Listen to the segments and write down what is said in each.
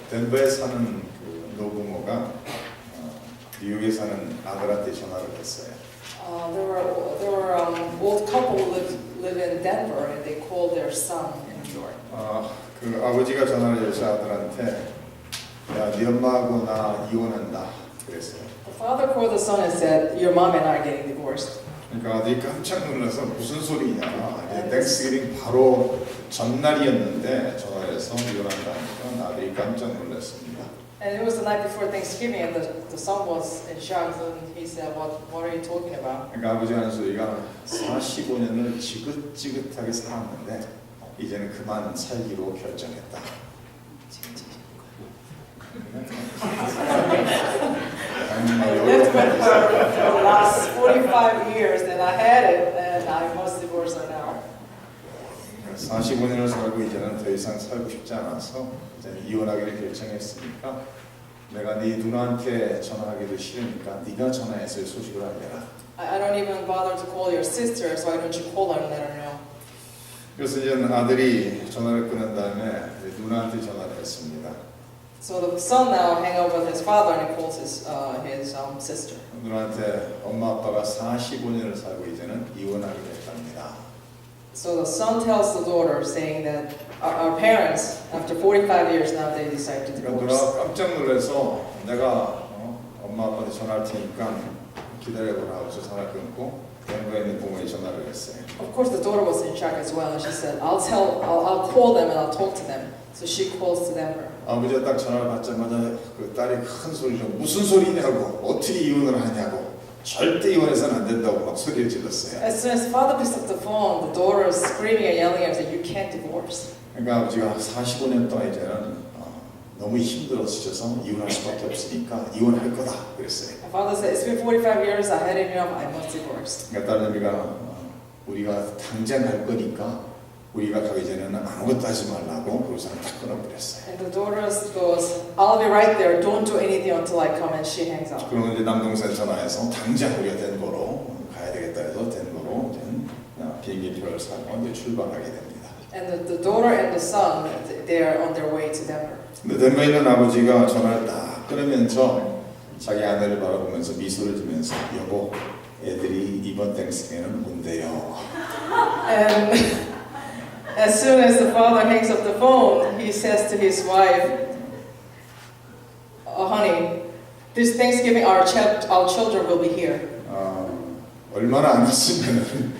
덴버에 사는 그 노부모가 뉴욕에 사는 아들한테 전화를 했어요. There were old couple who live in Denver, and they called their son in New York. 그 아버지가 전화를 해서 아들한테 야, 네 엄마하고 나 이혼한다 그랬어요. The father called the son and said, "Your mom and I are getting divorced." 그러니까 아들이 깜짝 놀라서 무슨 소리냐. 땡스기빙 바로 전날이었는데 전화를 해서 이혼한다 하니까 아들이 깜짝 놀랐습니다. And it was the night before Thanksgiving, and the son was in shock, and he said, "What are you talking about?" 그러니까 아버지가 하는 소리가 45년을 지긋지긋하게 살았는데 이제는 그만 살기로 결정했다. I lived with her for the last 45 years, and I had it, and I must divorce her now. 45년을 살고 이제는 더 이상 살고 싶지 않아서 이제 이혼하기를 결정했으니까 내가 네 누나한테 전화하기도 싫으니까 네가 전화해서 소식을 알려라. I don't even bother to call your sister, so why don't you call her and let her know? 그래서 이제 아들이 전화를 끊은 다음에 누나한테 전화를 했습니다. So the son now hang up with his father and he calls his sister. 누나한테 엄마 아빠가 45년을 살고 이제는 이혼하기로 했답니다. So the son tells the daughter, saying that our parents, after 45 years now, they decide to 그러니까 divorce. 누나가 깜짝 놀라서 내가 엄마 아빠한테 전화할 테니까 기다려보라 하고서 전화 끊고 덴버에 있는 부모에 전화를 했어요. Of course, the daughter was in shock as well, and she said, I'll call them and I'll talk to them. So she calls to Denver. 아버지가 딱 전화를 받자마자 그 딸이 큰 소리로 무슨 소리냐고 어떻게 이혼을 하냐고 절대 이혼해서는 안 된다고 막 소리를 질렀어요. As soon as father picks up the phone, the daughter is screaming and yelling at him, saying, "You can't divorce." 그러니까 아버지가 45년 동안 이제는 너무 힘들어지셔서 이혼할 수밖에 없으니까 이혼할 거다 그랬어요. My father said, "It's been 45 years. I had enough. I must divorce." 그러니까 딸내미가 우리가 당장 갈 거니까 우리가 가기 전에는 아무것도 하지 말라고 그러고서 딱 끊어버렸어요. And the daughter goes, "I'll be right there. Don't do anything until I come." And she hangs up. 그러면 이제 남동생 전화해서 당장 우리가 덴버로 가야 되겠다 해서 덴버로 비행기표를 사고 이제 출발하게 됩니다. And the daughter and the son, they are on their way to Denver. 근데 덴버에 있는 아버지가 전화를 딱 끊으면서 자기 아내를 바라보면서 미소를 지면서 여보, 애들이 이번 땡스기에는 온대요. And as soon as the father hangs up the phone, he says to his wife, "Oh, honey, this Thanksgiving our children will be here." 얼마나 안 됐으면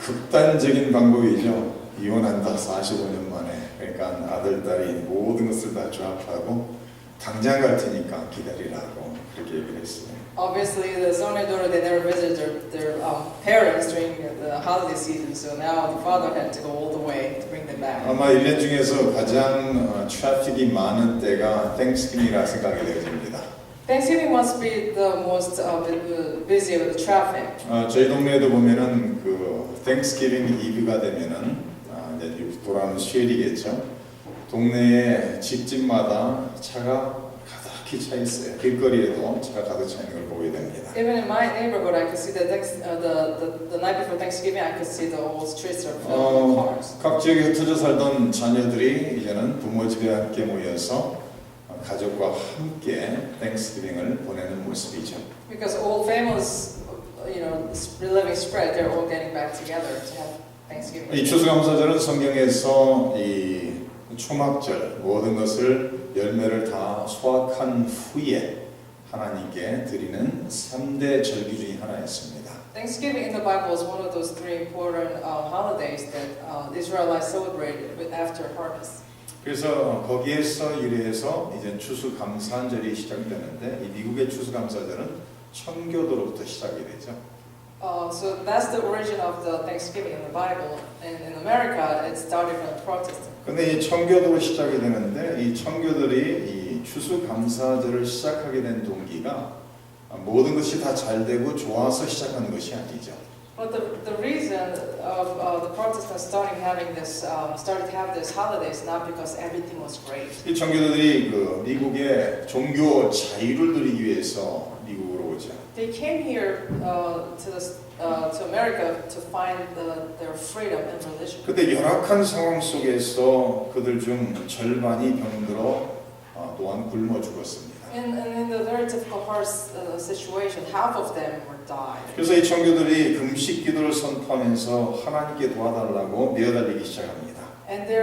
극단적인 방법이죠. 이혼한다 45년 만에. 그러니까 아들 딸이 모든 것을 다 조합하고 당장 갈 테니까 기다리라고 그렇게 얘기를 했어요. Obviously, the son and daughter, they never visited their parents during the holiday season, so now the father had to go all the way to bring them back. 아마 1년 중에서 가장 트래픽이 많은 때가 땡스기빙이라 생각이 되어집니다. Thanksgiving must be the most busy with the traffic. 저희 동네에도 보면은 그 땡스기빙 이브가 되면은 이제 돌아오는 수요일이겠죠. 동네에 집집마다 차가 가득히 차 있어요. 길거리에도 차가 가득 차 있는 걸 보게 됩니다. Even in my neighborhood, I could see the night before Thanksgiving, I could see the whole streets are filled with cars. 각 지역에 흩어져 살던 자녀들이 이제는 부모 집에 함께 모여서 가족과 함께 땡스기빙을 보내는 모습이죠. Because all families, living spread, they're all getting back together to have Thanksgiving. 이 추수감사절은 성경에서 이 초막절 모든 것을 열매를 다 수확한 후에 하나님께 드리는 3대 절기 중에 하나였습니다. Thanksgiving in the Bible is one of those three important holidays that the Israelites celebrate after harvest. 그래서 거기에서 유래해서 이제 추수감사절이 시작되는데 이 미국의 추수감사절은 청교도로부터 시작이 되죠. So that's the origin of the Thanksgiving in the Bible. And in America, it started from Protestant. 근데 이 청교도로 시작이 되는데 이 청교들이 이 추수감사절을 시작하게 된 동기가 모든 것이 다 잘 되고 좋아서 시작하는 것이 아니죠. But the reason of the Protestants started to have this holiday is not because everything was great. 이 청교도들이 그 미국의 종교 자유를 누리기 위해서 미국으로 오죠. They came here to to America to find their freedom in religion. 그때 열악한 상황 속에서 그들 중 절반이 병들어 또한 굶어 죽었습니다. In the very difficult hard situation, half of them were died. 그래서 이 청교들이 금식 기도를 선포하면서 하나님께 도와달라고 매어달리기 시작합니다. And they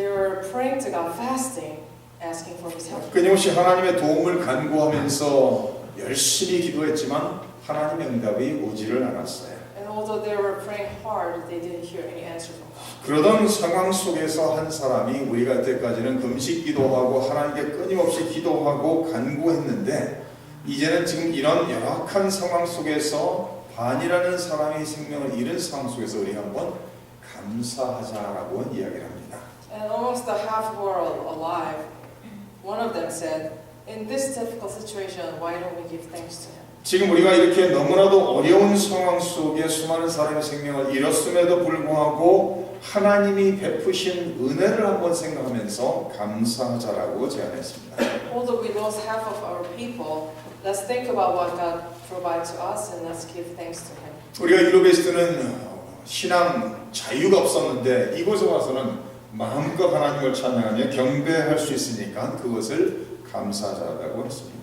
were praying to God, fasting, asking for His help. 끊임없이 하나님의 도움을 간구하면서 열심히 기도했지만 하나님의 응답이 오지를 않았어요. And although they were praying hard, they didn't hear any answer from God. 그러던 상황 속에서 한 사람이 우리가 이때까지는 금식 기도하고 하나님께 끊임없이 기도하고 간구했는데 이제는 지금 이런 열악한 상황 속에서 반이라는 사람이 생명을 잃은 상황 속에서 우리 한번 감사하자라고 이야기를 합니다. And almost the half who are alive, one of them said, in this difficult situation, why don't we give thanks to Him? 지금 우리가 이렇게 너무나도 어려운 상황 속에 수많은 사람의 생명을 잃었음에도 불구하고 하나님이 베푸신 은혜를 한번 생각하면서 감사하자라고 제안했습니다. Although we lost half of our people, let's think about what God provides to us and let's give thanks to Him. 우리가 유럽에 있을 때는 신앙 자유가 없었는데 이곳에 와서는 마음껏 하나님을 찬양하며 경배할 수 있으니까 그것을 감사하자라고 했습니다.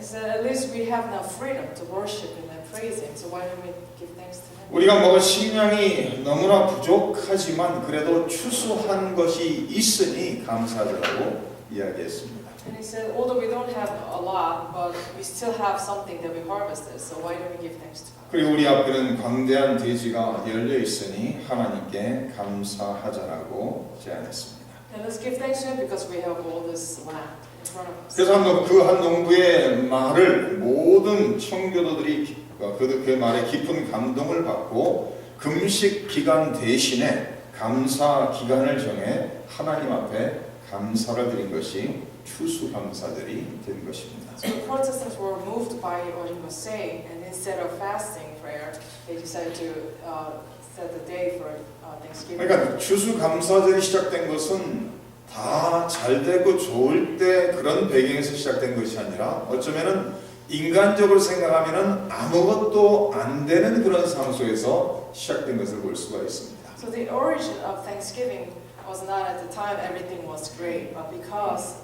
So at least we have now freedom to worship Him and praise Him. So why don't we give thanks to Him? 우리가 먹을 식량이 너무나 부족하지만 그래도 추수한 것이 있으니 감사하자라고 이야기했습니다. And he said, although we don't have a lot, but we still have something that we harvested. So why don't we give thanks to God? 그리고 우리 앞에는 광대한 대지가 열려 있으니 하나님께 감사하자라고 제안했습니다. And let's give thanks to Him because we have all this land in front of us. 그래서 그 한 농부의 말을 모든 청교도들이 그 말에 깊은 감동을 받고 금식 기간 대신에 감사 기간을 정해 하나님 앞에 감사를 드린 것이 추수감사들이 된 것입니다. So the Protestants were moved by what he was saying, and instead of fasting prayer, they decided to set the day for Thanksgiving. 그러니까 추수감사절이 시작된 것은 다 잘되고 좋을 때 그런 배경에서 시작된 것이 아니라 어쩌면은 인간적으로 생각하면은 아무것도 안 되는 그런 상황 속에서 시작된 것을 볼 수가 있습니다. So the origin of Thanksgiving was not at the time everything was great, but because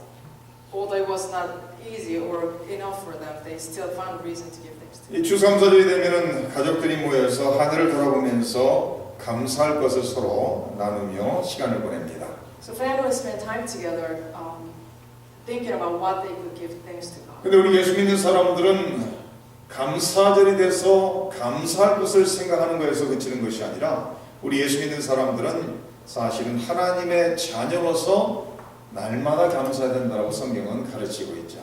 although it was not easy or enough for them, they still found reason to give thanks to Him. 이 추수감사절이 되면은 가족들이 모여서 하늘을 돌아보면서 감사할 것을 서로 나누며 시간을 보냅니다. So families spend time together, thinking about what they could give thanks to God. 근데 우리 예수 믿는 사람들은 감사절이 돼서 감사할 것을 생각하는 것에서 그치는 것이 아니라 우리 예수 믿는 사람들은 사실은 하나님의 자녀로서 날마다 감사해야 된다고 성경은 가르치고 있죠.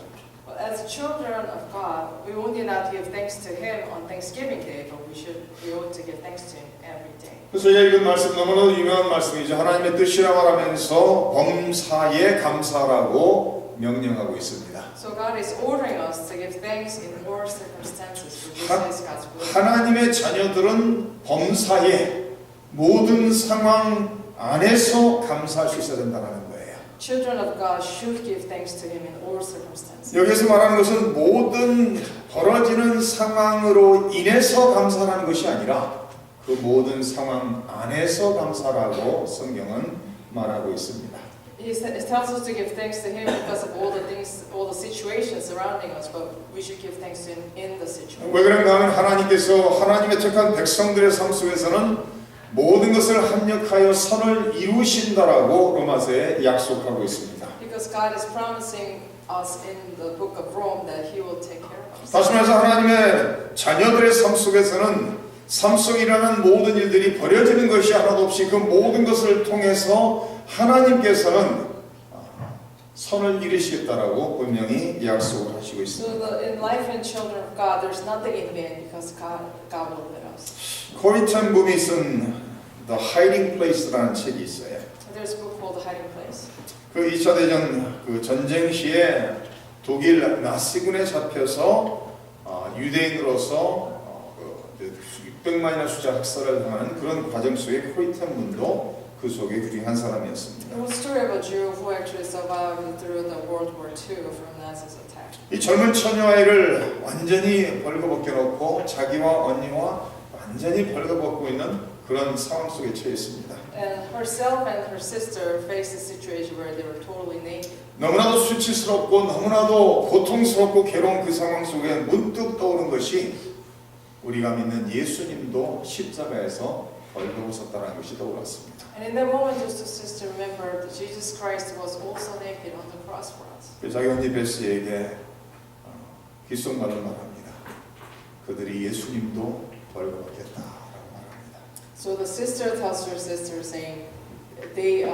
But as children of God, we only not give thanks to Him on Thanksgiving Day, but we ought to give thanks to Him every day. 그래서 제가 읽은 말씀 너무나도 유명한 말씀이죠. 하나님의 뜻이라 말하면서 범사에 감사라고 명령하고 있습니다. So God is ordering us to give thanks in all circumstances. For this is God's will. 하나님의 자녀들은 범사에 모든 상황 안에서 감사할 수 있어야 된다는 거예요. Children of God should give thanks to Him in all circumstances. 여기서 말하는 것은 모든 벌어지는 상황으로 인해서 감사하는 것이 아니라 그 모든 상황 안에서 감사라고 성경은 말하고 있습니다. It tells us to give thanks to Him because of all the things, all the situations surrounding us, but we should give thanks to Him in the situation. 왜 그런가 하면 하나님께서 하나님의 택한 백성들의 삶 속에서는 모든 것을 합력하여 선을 이루신다라고 로마서에 약속하고 있습니다. Because God is promising us in the book of Rome that He will take care of us. 다시 말해서 하나님의 자녀들의 삶 속에서는 삶 속에 일어나는 모든 일들이 버려지는 것이 하나도 없이 그 모든 것을 통해서 하나님께서는 선을 이루시겠다라고 분명히 약속을 하시고 있습니다. So in life and children of God, there's nothing in vain because God will lead us. 코리 텐 붐이 쓴 The Hiding Place라는 책이 있어요. So there's a book called The Hiding Place. 그 2차 대전 그 전쟁 시에 독일 나치군에 잡혀서 유대인으로서 600만이나 수자 학살을 당하는 그런 과정 속에 코리 텐 붐도 그 속에 그중 한 사람이었습니다. It was a story of a Jew who actually survived through the World War II from Nazis' attack. 이 젊은 처녀아이를 완전히 벌거벗겨 놓고 자기와 언니와 완전히 벌거벗고 있는 그런 상황 속에 처해 있습니다. And herself and her sister faced a situation where they were totally naked. 너무나도 수치스럽고 너무나도 고통스럽고 괴로운 그 상황 속에 문득 떠오른 것이 우리가 믿는 예수님도 십자가에서 벌거벗었다는 것이 떠올랐습니다. And in that moment, just the sister remembered that Jesus Christ was also naked on the cross for us. 그 자기 언니 베스에게 귓속말로 말합니다. 그들이 예수님도 벌거벗겠다라고 말합니다. So the sister tells her sister, saying they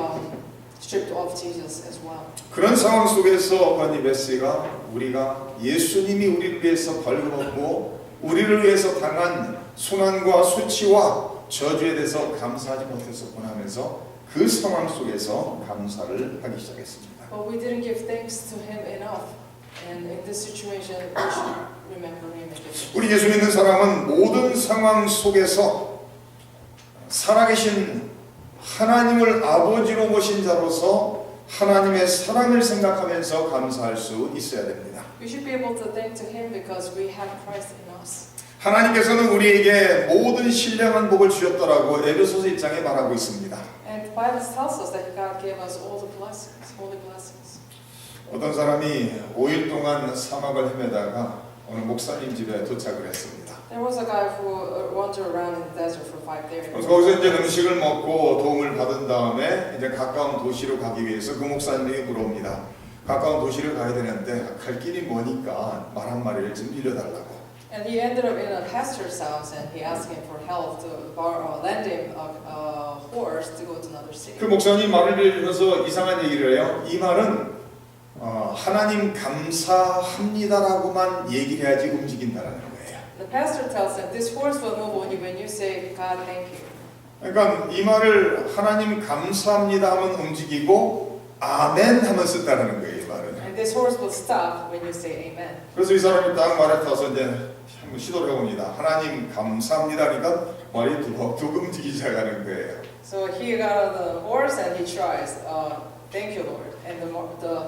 stripped off Jesus as well. 그런 상황 속에서 언니 베스가 우리가 예수님이 우리를 위해서 벌거벗고 우리를 위해서 당한 순환과 수치와 저주에 대해서 감사하지 못했었구나 하면서 그 상황 속에서 감사를 하기 시작했습니다. But we didn't give thanks to him enough. And in this situation, we should remember him again. 우리 예수 믿는 사람은 모든 상황 속에서 살아계신 하나님을 아버지로 모신 자로서 하나님의 사랑을 생각하면서 감사할 수 있어야 됩니다. We should be able to thank to him because we have Christ in us. 하나님께서는 우리에게 모든 신령한 복을 주셨다라고 에베소서 1장에 말하고 있습니다. And the Bible tells us that God gave us all the blessings, holy blessings. 어떤 사람이 5일 동안 사막을 헤매다가 어느 목사님 집에 도착을 했습니다. There was a guy who wandered around in the desert for 5 days. 그래서 거기서 이제 음식을 먹고 도움을 받은 다음에 이제 가까운 도시로 가기 위해서 그 목사님에게 물어봅니다. 가까운 도시를 가야 되는데 갈 길이 머니까 말 한마디를 좀 빌려달라고. And he ended up in a pastor's house, and he asked him for help to lend him a horse to go to another city. 그 목사님 말을 빌려서 이상한 얘기를 해요. 이 말은 하나님 감사합니다라고만 얘기를 해야지 움직인다라는 거예요. The pastor tells him, "This horse will move only when you say, God, thank you." 그러니까 이 말을 하나님 감사합니다 하면 움직이고 아멘 하면 쓴다는 거예요. 이 말은. And this horse will stop when you say Amen. 그래서 이 사람이 딱 말에 타서 이제 한번 시도를 해봅니다. 하나님 감사합니다 하니까 말이 두벅두벅 움직이기 시작하는 거예요. So he got on the horse and he tries, "Thank you, Lord." And the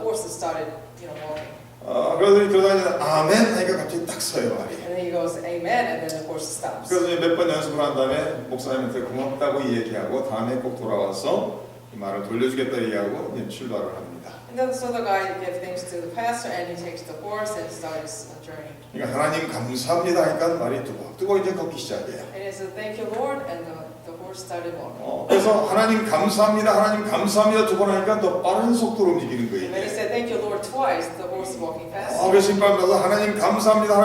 horse started, walking. 그러더니 그러다 이제 아멘 하니까 갑자기 딱 서요 말이. And then he goes, "Amen," and then the horse stops. 그래서 몇 번 연습을 한 다음에 목사님한테 고맙다고 얘기하고 다음에 꼭 돌아와서 이 말을 돌려주겠다 얘기하고 이제 출발을 합니다. And then so the guy gave thanks to the pastor, and he takes the horse and starts a journey. 그러니까 하나님 감사합니다 하니까 말이 두벅두벅 이제 걷기 시작해요. And he said, "Thank you, Lord," and the horse started walking. 그래서 하나님 감사합니다 두 번 하니까 더 빠른 속도로 움직이는 거예요. And then he said, "Thank you, Lord," twice. The horse walking fast. 그래서 힘빨 나서 하나님 감사합니다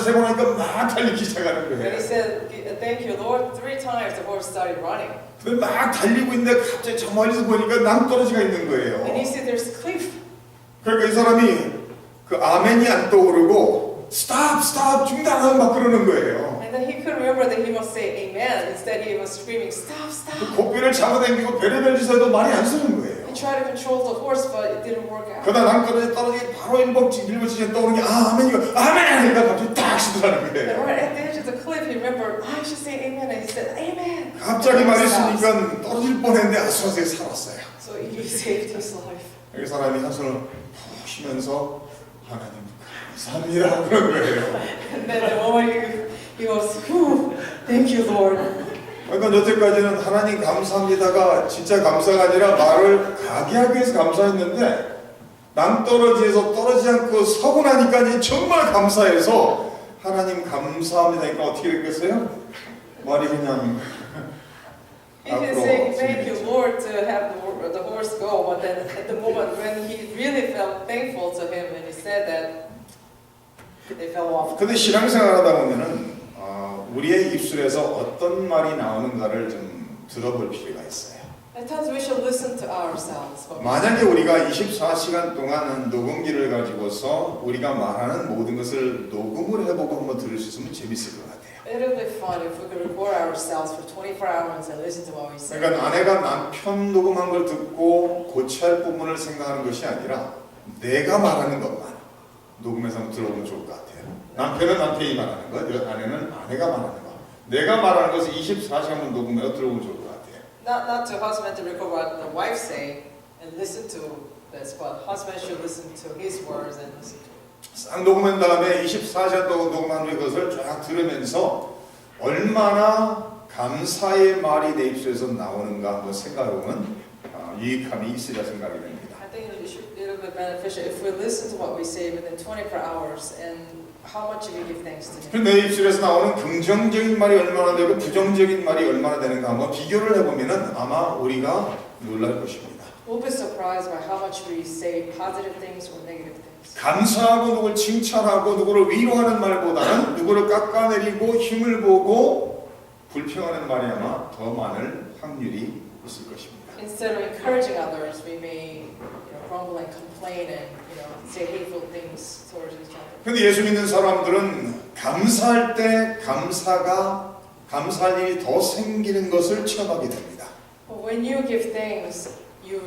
세 번 하니까 막 달리기 시작하는 And 거예요. he said, "Thank you, Lord," 3 times. The horse started running. 근데 막 달리고 있는데 갑자기 저 멀리서 보니까 낭떠러지가 있는 거예요. And he said, "There's a cliff." 그러니까 이 사람이 그 아멘이 안 떠오르고 스탑 중단하면 막 그러는 거예요. And then he couldn't remember that he must say Amen. Instead, he was screaming, "Stop, 그 stop." 고삐를 잡아당기고 별의별 짓을 해도 말이 안 서는 거예요. He tried to control the horse, but it didn't work out. 그러다 낭떠러지 떨어지기 바로 일곱 직전 떠오르는 게 아멘이고 아멘 하니까 갑자기 딱 시도하는 And 거예요. right at the edge of the cliff, he remembered, "I should say Amen," and he said, "Amen." 갑자기 And the horse 말했으니까 stops. 떨어질 뻔했는데 아슬아슬하게 살았어요. So he saved his life. 이 사람이 한손을 푹 쉬면서 하나님 감사합니다 그런 거예요. And then the moment he goes, "Whew, thank you, Lord." 그러니까 여태까지는 하나님 감사합니다가 진짜 감사가 아니라 말을 가게 하기 위해서 감사했는데 낭떠러지에서 떨어지지 않고 서고 나니까 정말 감사해서 하나님 감사합니다니까 어떻게 됐겠어요? 말이 그냥 He can say thank you, Lord, to have the horse go, but then at the moment when he really felt thankful to him and he said that, they fell off. 근데 신앙생활 하다 보면은 우리의 입술에서 어떤 말이 나오는가를 좀 들어볼 필요가 있어요. At times we should listen to ourselves. But 만약에 우리가 24시간 동안 녹음기를 가지고서 우리가 말하는 모든 것을 녹음을 해보고 한번 들을 수 있으면 재밌을 것 같아요. it would be fun if we could record ourselves for 24 hours and listen to what we say. 그러니까 아내가 남편 녹음한 걸 듣고 고쳐야 할 부분을 생각하는 것이 아니라 내가 말하는 것만 녹음해서 한번 들어보면 좋을 것 같아요. 남편은 남편이 말하는 것, 아내는 아내가 말하는 것. 내가 말하는 것을 24시간만 녹음해서 들어보면 좋을 것 같아요. Not to husband to record what the wife say and listen to this, but husband should listen to his words and listen to it. 싹 녹음한 다음에 24시간 동안 녹음한 후에 그것을 쫙 들으면서 얼마나 감사의 말이 내 입술에서 나오는가 한번 생각해보면 유익함이 있으리라 생각이 됩니다. I think it'll be beneficial if we listen to what we say within 24 hours and how much we give thanks to Him. 내 입술에서 나오는 긍정적인 말이 얼마나 되고 부정적인 말이 얼마나 되는가 한번 비교를 해보면 아마 우리가 놀랄 것입니다. We'll be surprised by how much we say positive things or negative things. 감사하고 누구를 칭찬하고 누구를 위로하는 말보다는 누구를 깎아내리고 힘을 보고 불평하는 말이 아마 더 많을 확률이 있을 것입니다. Instead of encouraging others, we may grumble and complain and say hateful things towards each other. 근데 예수 믿는 사람들은 감사할 때 감사할 일이 더 생기는 것을 체험하게 됩니다. But when you give thanks, you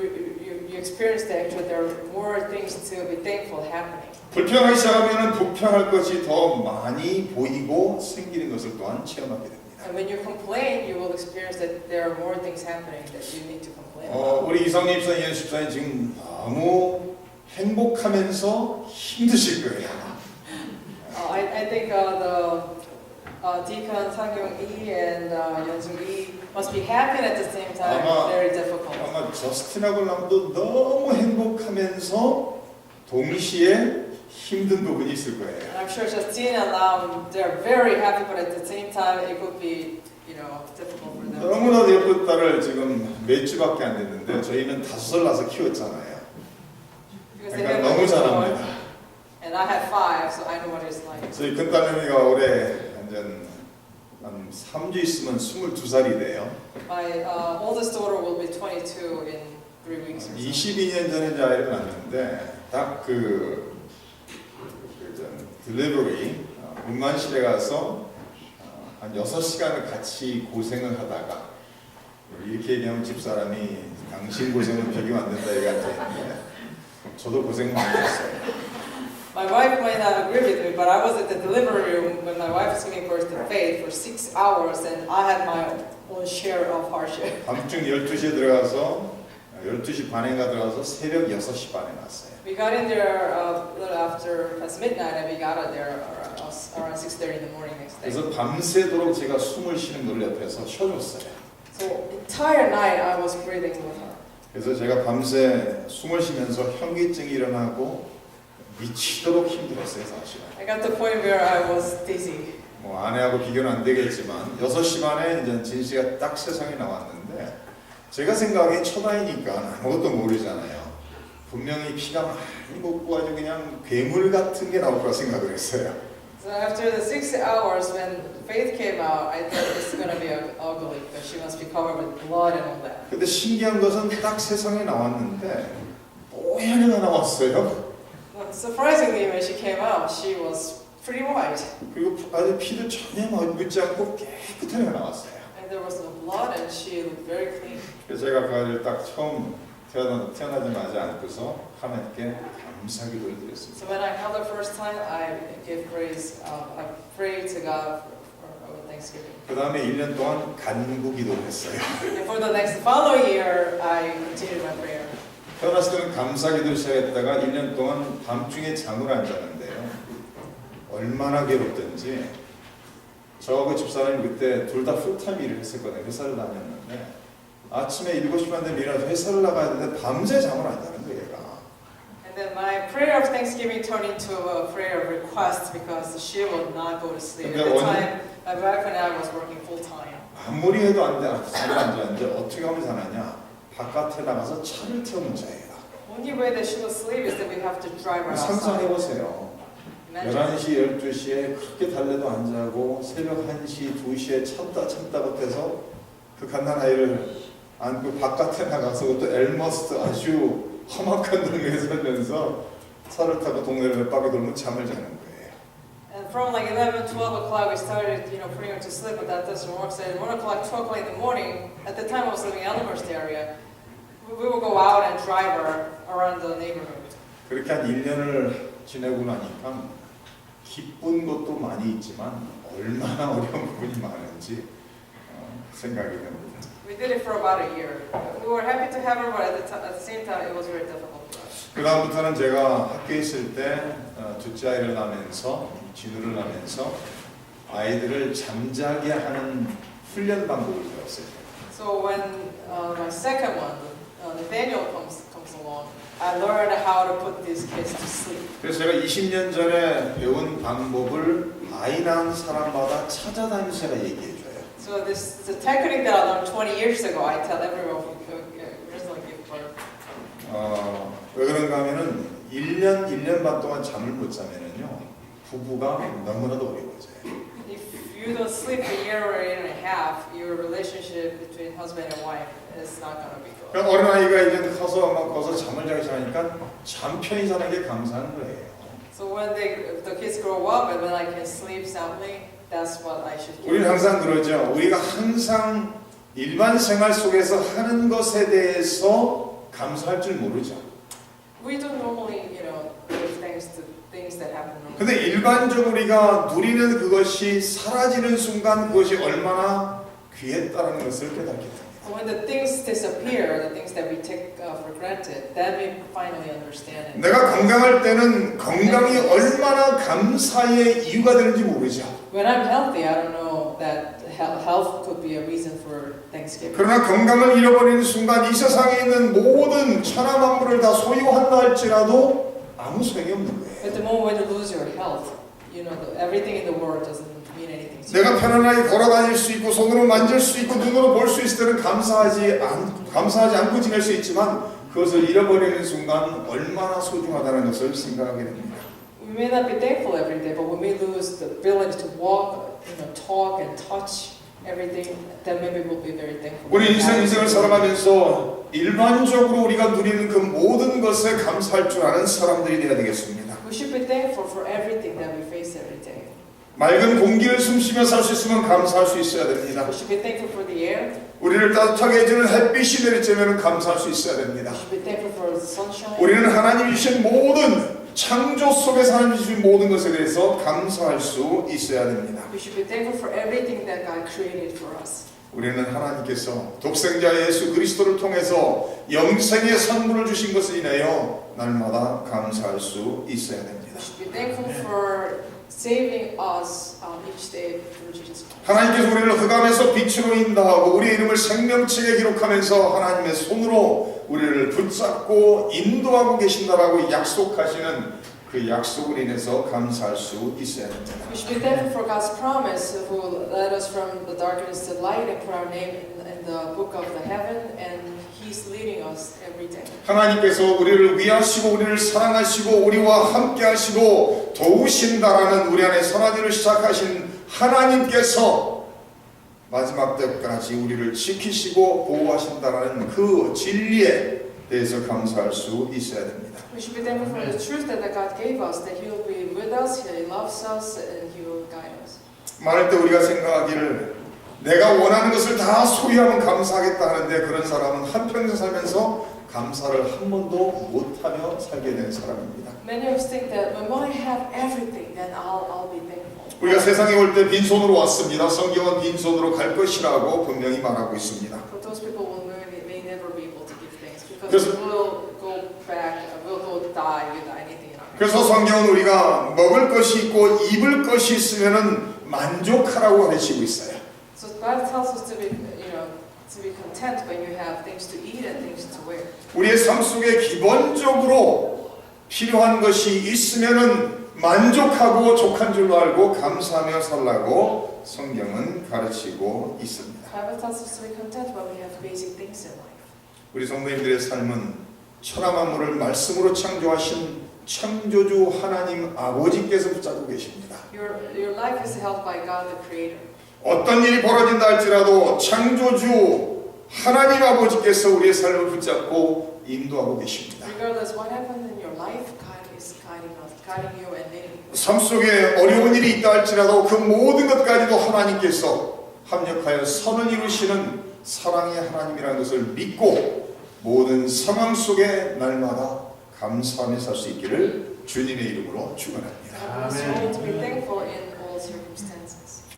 experience that actually there are more things to be thankful happening. 불평하기 시작하면 불평할 것이 더 많이 보이고 생기는 것을 또한 체험하게 됩니다. And when you complain, you will experience that there are more things happening that you need to complain about. 우리 이성립 집사님, 이현 집사님 지금 너무 행복하면서 힘드실 거예요. I think the Deacon Sang-Kyung Lee and Yeon-Sung Lee must be happy and at the same time very difficult. 아마 저스틴하고 람도 너무 행복하면서 동시에 힘든 부분이 있을 거예요. And I'm sure Justine and Lam, they're very happy, but at the same time, it could be, difficult for them. 너무나도 예쁜 딸을 지금 몇 주밖에 안 됐는데 저희는 5살 낳아서 키웠잖아요. Because they 그러니까 have 너무 a 잘합니다. and I have 5, so I know what it's like. 저희 큰딸내미가 올해 완전 한 3주 있으면 22살이 돼요. My oldest daughter will be 22 in 3 weeks or so. 22년 전에 이제 아이를 낳았는데 딱 딜리버리 응만실에 가서 한 6시간을 같이 고생을 하다가 이렇게 얘기하면 집사람이 당신 고생은 비교가 안 된다 얘기하는데 저도 고생 많이 했어요. My wife might not agree with me, but I was at the delivery room when my wife was giving birth to Faith for 6 hours, and I had my own share of hardship. 밤중 12시에 들어가서 12시 반인가 들어가서 새벽 6시 반에 났어요. We got in there a little after past midnight, and we got out there around 6:30 in the morning next day. 그래서 밤새도록 제가 숨을 쉬는 걸 옆에서 쉬어줬어요. So entire night I was breathing with her. 그래서 제가 밤새 숨을 쉬면서 현기증이 일어나고 미치도록 힘들었어요, 사실. I got to the point where I was dizzy. 뭐 아내하고 비교는 안 되겠지만 6시 반에 이제 진 씨가 딱 세상에 나왔는데 제가 생각에 첫 아이니까 아무것도 모르잖아요. 분명히 피가 많이 먹고 아주 그냥 괴물 같은 게 나올 거라 생각을 했어요. So after the 6 hours, when Faith came out, I thought it's going to be ugly because she must be covered with blood and all that. 근데 신기한 것은 딱 세상에 나왔는데 뽀얀 애가 나왔어요. But surprisingly, when she came out, she was pretty white. 그리고 아주 피도 전혀 묻지 않고 깨끗한 애가 나왔어요. And there was no blood, and she looked very clean. 그래서 제가 그 아이를 딱 처음 태어나자마자 안고서 하나님께 감사 기도를 드렸습니다. So when I held her first time, I gave praise. I prayed to God for Thanksgiving. 그 다음에 1년 동안 간구 기도를 했어요. And for the next following year, I continued my prayer. 태어났을 때는 감사 기도를 시작했다가 1년 동안 밤중에 잠을 안 자는데요. 얼마나 괴롭던지 저하고 집사람이 그때 둘 다 풀타임 일을 했었거든요. 회사를 다녔는데 아침에 7시 반 되면 일어나서 회사를 나가야 되는데 밤새 잠을 안 자는 거예요. 얘가. And then my prayer of Thanksgiving turned into a prayer of request because she would not go to sleep. At the time, my wife and I was working full time. 아무리 해도 안 돼. 잠을 안 자는데 어떻게 하면 자느냐. 바깥에 나가서 차를 태우는 자예요. Only way that she would sleep is that we have to drive her outside. 상상해보세요. 11시, 12시에 그렇게 달래도 안 자고 새벽 1시, 2시에 참다 못해서 그 갓난 아이를 안고 바깥에 나가서 또 엘머스트 아주 험악한 동네에 살면서 차를 타고 동네를 몇 바퀴 돌면 잠을 자는 거예요. And from like 11, 12 o'clock we started, putting her to sleep, but that doesn't work. So at 1 o'clock, 12 o'clock in the morning, at the time I was living in Elmhurst area, we would go out and drive her around the neighborhood. 그렇게 한 1년을 지내고 나니까 기쁜 것도 많이 있지만 얼마나 어려운 부분이 많은지 생각이 됩니다. We did it for about a year. We were happy to have her, but at the same time, it was very difficult for us. 그 다음부터는 제가 학교에 있을 때 둘째 아이를 낳으면서 진우를 낳으면서 아이들을 잠자게 하는 훈련 방법을 배웠어요. So when my second one, Nathaniel comes along, I learned how to put these kids to sleep. 그래서 제가 20년 전에 배운 방법을 아이 낳은 사람마다 찾아다니면서 제가 얘기해줘요. So this the technique that I learned 20 years ago. I tell everyone who recently gave birth. 왜 그런가 하면은 1년 반 동안 잠을 못 자면은요 부부가 너무나도 어려워져요. If you don't sleep a year or a year and a half, your relationship between husband and wife is not going to be good. 그러니까 어린아이가 이제 커서 잠을 자기 시작하니까 잠 편히 자는 게 감사한 거예요. So when the kids grow up and when I can sleep soundly, that's what I should do. 우리는 항상 그러죠. 우리가 항상 일반 생활 속에서 하는 것에 대해서 감사할 줄 모르죠. We don't normally, give thanks to things that happen normally. 근데 일반적으로 우리가 누리는 그것이 사라지는 순간 그것이 얼마나 귀했다는 것을 깨닫게 됩니다. When the things disappear, the things that we take for granted, then we finally understand it. 내가 건강할 때는 건강이 얼마나 감사의 이유가 되는지 모르죠. When I'm healthy, I don't know that health could be a reason for Thanksgiving. 그러나 건강을 잃어버리는 순간 이 세상에 있는 모든 천하 만물을 다 소유한다 할지라도 아무 소용이 없는 거예요. At the moment when you lose your health, everything in the world doesn't mean anything to you. 내가 편안하게 걸어다닐 수 있고 손으로 만질 수 있고 눈으로 볼 수 있을 때는 감사하지 않고 지낼 수 있지만 그것을 잃어버리는 순간 얼마나 소중하다는 것을 생각하게 됩니다. We may not be thankful every day, but when we lose the ability to walk, talk and touch everything, then maybe we'll be very thankful. 우리 인생을 살아가면서 일반적으로 우리가 누리는 그 모든 것에 감사할 줄 아는 사람들이 되어야 되겠습니다. We should be thankful for everything that we face every day. 맑은 공기를 숨쉬며 살 수 있으면 감사할 수 있어야 됩니다. We should be thankful for the air. 우리를 따뜻하게 해주는 햇빛이 내리쬐면 감사할 수 있어야 됩니다. We should be thankful for the sunshine. 우리는 하나님이 주신 모든 창조 속에서 하나님이 주신 모든 것에 대해서 감사할 수 있어야 됩니다. We should be thankful for everything that God created for us. 우리는 하나님께서 독생자 예수 그리스도를 통해서 영생의 선물을 주신 것을 인하여 날마다 감사할 수 있어야 됩니다. We should be thankful for saving us each day through Jesus Christ. 하나님께서 우리를 흑암에서 빛으로 인도하고 우리의 이름을 생명책에 기록하면서 하나님의 손으로 우리를 붙잡고 인도하고 계신다라고 약속하시는 그 약속을 인해서 감사할 수 있어야 됩니다. We should be thankful for God's promise who led us from the darkness to light and put our name in the book of the heaven, and He's leading us every day. 하나님께서 우리를 위하시고 우리를 사랑하시고 우리와 함께 하시고 도우신다라는 우리 안에 선한 일을 시작하신 하나님께서 마지막 때까지 우리를 지키시고 보호하신다라는 그 진리에 대해서 감사할 수 있어야 됩니다. We should be thankful for the truth that God gave us, that He will be with us, He loves us, and He will guide us. 많을 때 우리가 생각하기를 내가 원하는 것을 다 소유하면 감사하겠다 하는데 그런 사람은 한평생 살면서 감사를 한 번도 못하며 살게 된 사람입니다. Many of us think that when I have everything, then I'll be thankful. 우리가 세상에 올 때 빈손으로 왔습니다. 성경은 빈손으로 갈 것이라고 분명히 말하고 있습니다. But those people may never be able to give thanks because we will go back, we'll go die without anything in our life. 그래서 성경은 우리가 먹을 것이 있고 입을 것이 있으면은 만족하라고 가르치고 있어요. So God tells us to be content when you have things to eat and things to wear. 우리의 삶 속에 기본적으로 필요한 것이 있으면은 만족하고 족한 줄로 알고 감사하며 살라고 성경은 가르치고 있습니다. Bible tells us to be content when we have basic things in life. 우리 성도님들의 삶은 천하 만물을 말씀으로 창조하신 창조주 하나님 아버지께서 붙잡고 계십니다. Your life is held by God the Creator. 어떤 일이 벌어진다 할지라도 창조주 하나님 아버지께서 우리의 삶을 붙잡고 인도하고 계십니다. Regardless what happened in your life, God is guiding us, guiding you and leading you. 삶 속에 어려운 일이 있다 할지라도 그 모든 것까지도 하나님께서 합력하여 선을 이루시는 사랑의 하나님이라는 것을 믿고 모든 상황 속에 날마다 감사하며 살 수 있기를 주님의 이름으로 축원합니다. So to be thankful in